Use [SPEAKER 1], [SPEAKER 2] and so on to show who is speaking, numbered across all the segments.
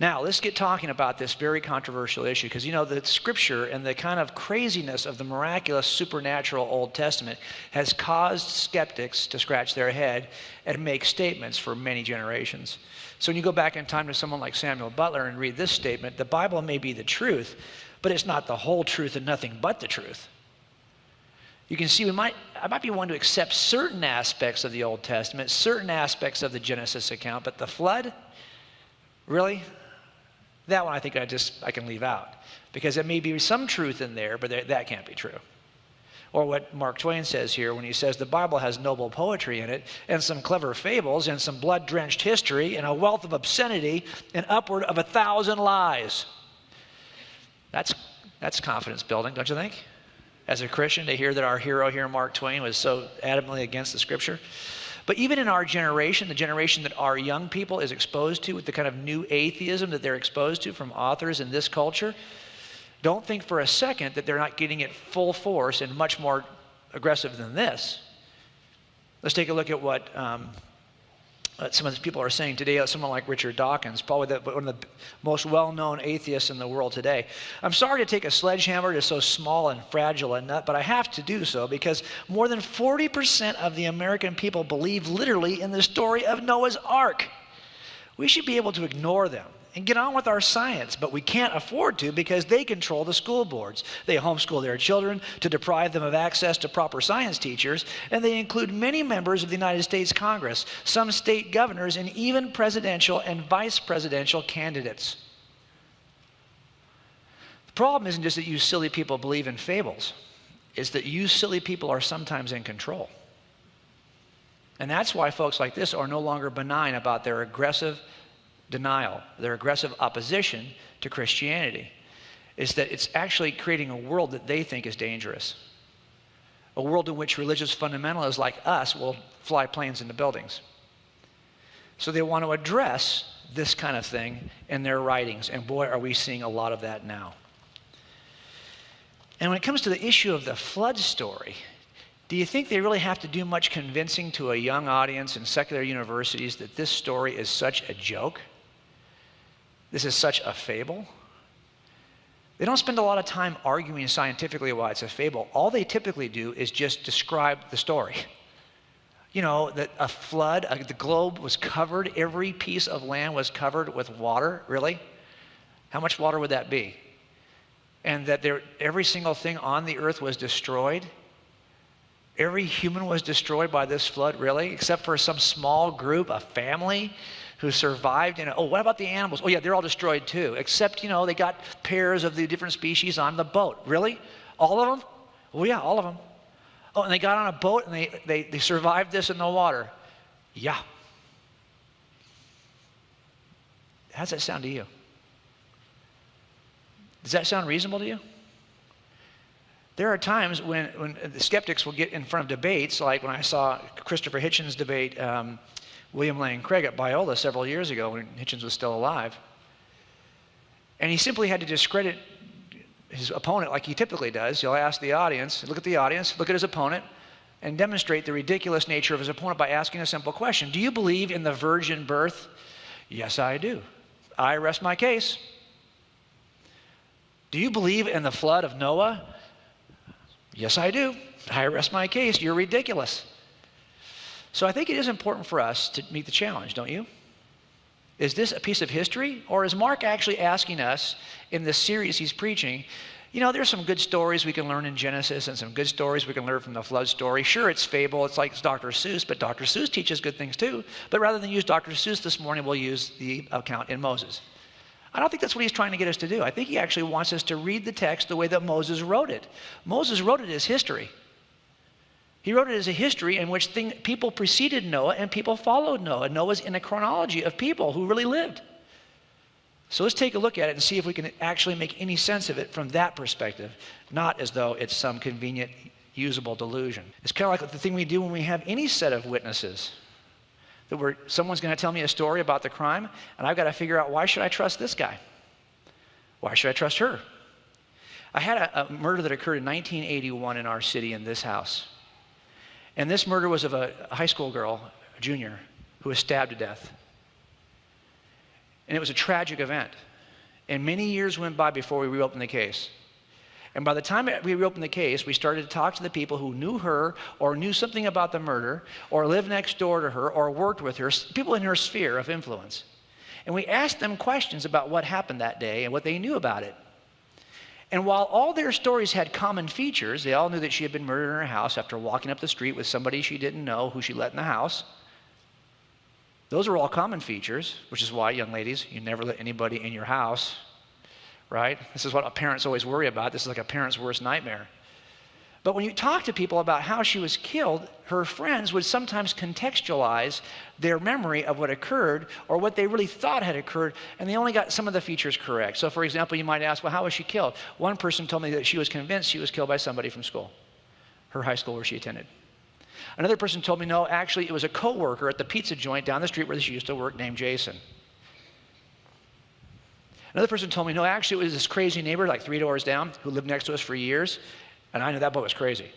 [SPEAKER 1] Now, let's get talking about this very controversial issue, because the scripture and the kind of craziness of the miraculous, supernatural Old Testament has caused skeptics to scratch their head and make statements for many generations. So when you go back in time to someone like Samuel Butler and read this statement, the Bible may be the truth, but it's not the whole truth and nothing but the truth. You can see I might be one to accept certain aspects of the Old Testament, certain aspects of the Genesis account, but the flood, really? That one I think I can leave out, because there may be some truth in there, but that can't be true. Or what Mark Twain says here when he says the Bible has noble poetry in it, and some clever fables, and some blood-drenched history, and a wealth of obscenity, and upward of 1,000 lies. That's confidence building, don't you think? As a Christian, to hear that our hero here, Mark Twain, was so adamantly against the scripture. But even in our generation, the generation that our young people is exposed to, with the kind of new atheism that they're exposed to from authors in this culture, don't think for a second that they're not getting it full force and much more aggressive than this. Let's take a look at what some of the people are saying today. Someone like Richard Dawkins, probably one of the most well-known atheists in the world today. I'm sorry to take a sledgehammer to so small and fragile a nut, but I have to do so because more than 40% of the American people believe literally in the story of Noah's Ark. We should be able to ignore them and get on with our science, but we can't afford to because they control the school boards. They homeschool their children to deprive them of access to proper science teachers, and they include many members of the United States Congress, some state governors, and even presidential and vice presidential candidates. The problem isn't just that you silly people believe in fables. It's that you silly people are sometimes in control. And that's why folks like this are no longer benign about their aggressive denial, their aggressive opposition to Christianity, is that it's actually creating a world that they think is dangerous. A world in which religious fundamentalists like us will fly planes into buildings. So they want to address this kind of thing in their writings, and boy, are we seeing a lot of that now. And when it comes to the issue of the flood story, do you think they really have to do much convincing to a young audience in secular universities that this story is such a joke? This is such a fable? They don't spend a lot of time arguing scientifically why it's a fable. All they typically do is just describe the story. That a flood, the globe was covered, every piece of land was covered with water. Really? How much water would that be? And that every single thing on the earth was destroyed. Every human was destroyed by this flood, really? Except for some small group, a family who survived. Oh, what about the animals? Oh yeah, they're all destroyed too. Except, they got pairs of the different species on the boat. Really? All of them? Oh yeah, all of them. Oh, and they got on a boat and they survived this in the water. Yeah. How does that sound to you? Does that sound reasonable to you? There are times when the skeptics will get in front of debates, like when I saw Christopher Hitchens debate William Lane Craig at Biola several years ago when Hitchens was still alive. And he simply had to discredit his opponent like he typically does. He'll ask the audience, look at his opponent, and demonstrate the ridiculous nature of his opponent by asking a simple question. Do you believe in the virgin birth? Yes, I do. I rest my case. Do you believe in the flood of Noah? Yes, I do. I rest my case. You're ridiculous. So I think it is important for us to meet the challenge, don't you? Is this a piece of history? Or is Mark actually asking us in this series he's preaching, there's some good stories we can learn in Genesis and some good stories we can learn from the flood story. Sure, it's fable. It's like Dr. Seuss, but Dr. Seuss teaches good things too. But rather than use Dr. Seuss this morning, we'll use the account in Moses. I don't think that's what he's trying to get us to do. I think he actually wants us to read the text the way that Moses wrote it. Moses wrote it as history. He wrote it as a history in which people preceded Noah and people followed Noah. Noah's in a chronology of people who really lived. So let's take a look at it and see if we can actually make any sense of it from that perspective, not as though it's some convenient, usable delusion. It's kind of like the thing we do when we have any set of witnesses. Someone's going to tell me a story about the crime, and I've got to figure out, why should I trust this guy? Why should I trust her? I had a murder that occurred in 1981 in our city in this house. And this murder was of a high school girl, a junior, who was stabbed to death. And it was a tragic event. And many years went by before we reopened the case. And by the time we reopened the case, we started to talk to the people who knew her or knew something about the murder or lived next door to her or worked with her, people in her sphere of influence. And we asked them questions about what happened that day and what they knew about it. And while all their stories had common features, they all knew that she had been murdered in her house after walking up the street with somebody she didn't know who she let in the house. Those are all common features, which is why, young ladies, you never let anybody in your house, right? This is what parents always worry about. This is like a parent's worst nightmare. But when you talk to people about how she was killed, her friends would sometimes contextualize their memory of what occurred or what they really thought had occurred, and they only got some of the features correct. So for example, you might ask, well, how was she killed? One person told me that she was convinced she was killed by somebody from school, her high school where she attended. Another person told me, no, actually it was a coworker at the pizza joint down the street where she used to work named Jason. Another person told me, no, actually it was this crazy neighbor like 3 doors down who lived next to us for years. And I knew that boy was crazy.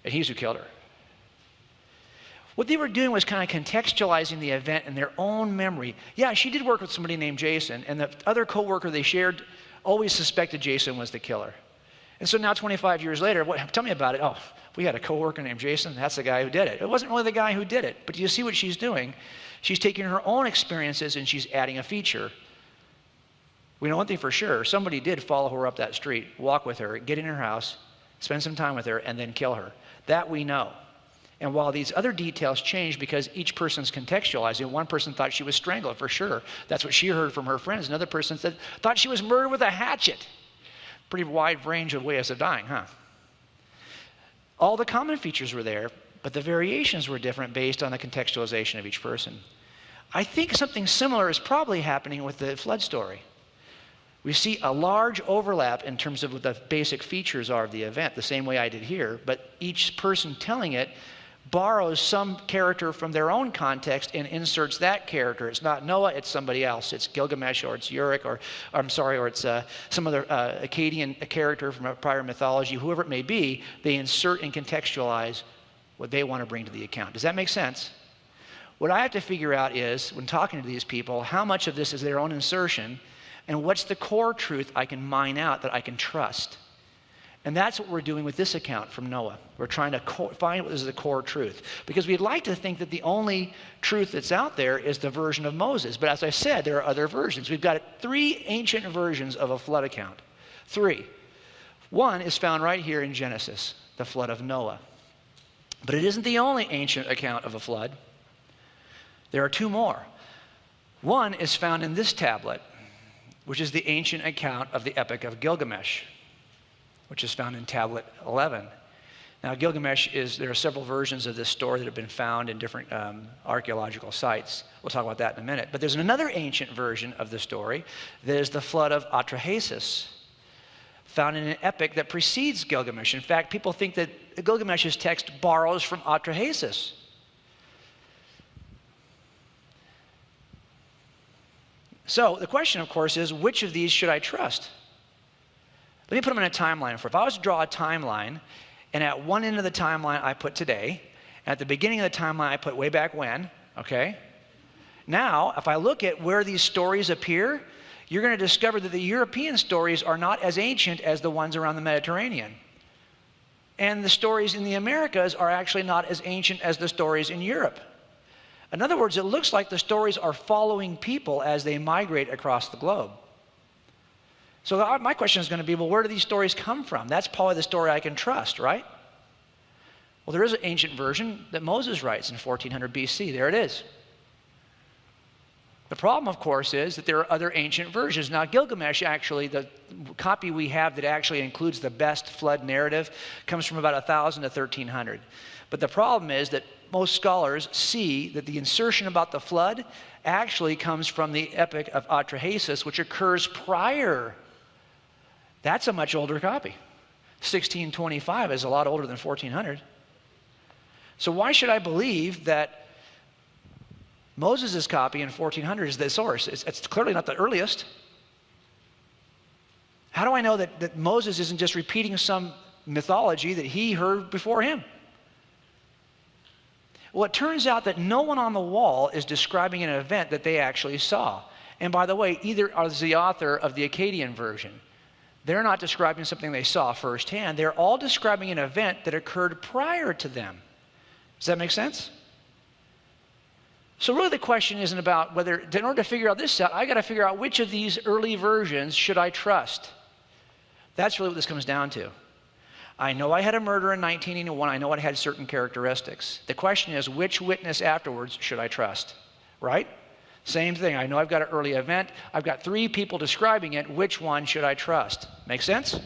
[SPEAKER 1] And he's who killed her. What they were doing was kind of contextualizing the event in their own memory. Yeah, she did work with somebody named Jason, and the other coworker they shared always suspected Jason was the killer. And so now 25 years later, tell me about it. Oh, we had a coworker named Jason. That's the guy who did it. It wasn't really the guy who did it. But do you see what she's doing? She's taking her own experiences and she's adding a feature. We know one thing for sure. Somebody did follow her up that street, walk with her, get in her house, spend some time with her, and then kill her. That we know. And while these other details change because each person's contextualizing, one person thought she was strangled for sure. That's what she heard from her friends. Another person thought she was murdered with a hatchet. Pretty wide range of ways of dying, huh? All the common features were there, but the variations were different based on the contextualization of each person. I think something similar is probably happening with the flood story. We see a large overlap in terms of what the basic features are of the event, the same way I did here, but each person telling it borrows some character from their own context and inserts that character. It's not Noah, it's somebody else. It's Gilgamesh, or it's Uruk, or it's some other Akkadian character from a prior mythology, whoever it may be. They insert and contextualize what they want to bring to the account. Does that make sense? What I have to figure out is, when talking to these people, how much of this is their own insertion, and what's the core truth I can mine out that I can trust. And that's what we're doing with this account from Noah. We're trying to find what is the core truth. Because we'd like to think that the only truth that's out there is the version of Moses. But as I said, there are other versions. We've got 3 ancient versions of a flood account. 3. One is found right here in Genesis, the flood of Noah. But it isn't the only ancient account of a flood. There are 2 more. One is found in this tablet, which is the ancient account of the Epic of Gilgamesh, which is found in tablet 11. Now, Gilgamesh there are several versions of this story that have been found in different archaeological sites. We'll talk about that in a minute. But there's another ancient version of the story that is the flood of Atheist, found in an epic that precedes Gilgamesh. In fact, people think that Gilgamesh's text borrows from Atheist. So the question, of course, is which of these should I trust? Let me put them in a timeline for. If I was to draw a timeline, and at one end of the timeline I put today, and at the beginning of the timeline I put way back when, okay? Now, if I look at where these stories appear, you're going to discover that the European stories are not as ancient as the ones around the Mediterranean. And the stories in the Americas are actually not as ancient as the stories in Europe. In other words, it looks like the stories are following people as they migrate across the globe. So my question is going to be, well, where do these stories come from? That's probably the story I can trust, right? Well, there is an ancient version that Moses writes in 1400 BC. There it is. The problem, of course, is that there are other ancient versions. Now, Gilgamesh, actually, the copy we have that actually includes the best flood narrative, comes from about 1000 to 1300. But the problem is that most scholars see that the insertion about the flood actually comes from the Epic of Atrahasis, which occurs prior. That's a much older copy. 1625 is a lot older than 1400. So why should I believe that Moses' copy in 1400 is the source? It's clearly not the earliest. How do I know that Moses isn't just repeating some mythology that he heard before him? Well, it turns out that no one on the wall is describing an event that they actually saw. And by the way, either is the author of the Akkadian version. They're not describing something they saw firsthand. They're all describing an event that occurred prior to them. Does that make sense? So really the question isn't about whether, in order to figure out this out, I got to figure out which of these early versions should I trust. That's really what this comes down to. I know I had a murder in 1981. I know it had certain characteristics. The question is, which witness afterwards should I trust? Right? Same thing. I know I've got an early event. I've got 3 people describing it. Which one should I trust? Make sense?